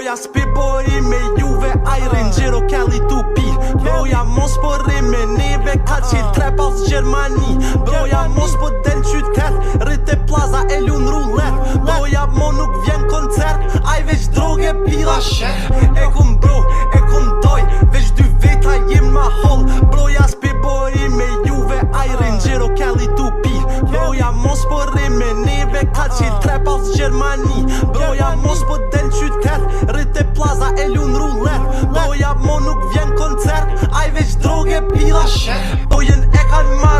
Broja s'pi bori me juve ajrin gjero kelli tupi. Broja mos po rri me neve ka qil trep aus Gjermani. Broja mos po del qytet rrite plaza e lun rullet. Broja mo nuk vjen koncert aj veç droge pira shet. E kum bro, e kum doj veç dy veta jem ma hol. Broja s'pi bori me juve ajrin gjero kelli tupi. Broja mos po rri me neve ka qil trep aus Gjermani. Broja mos po del qytet rrite plaza e lun rullet. Broja mo nuk vjen koncert aj veç droge pira shet. Bojen e kan marrë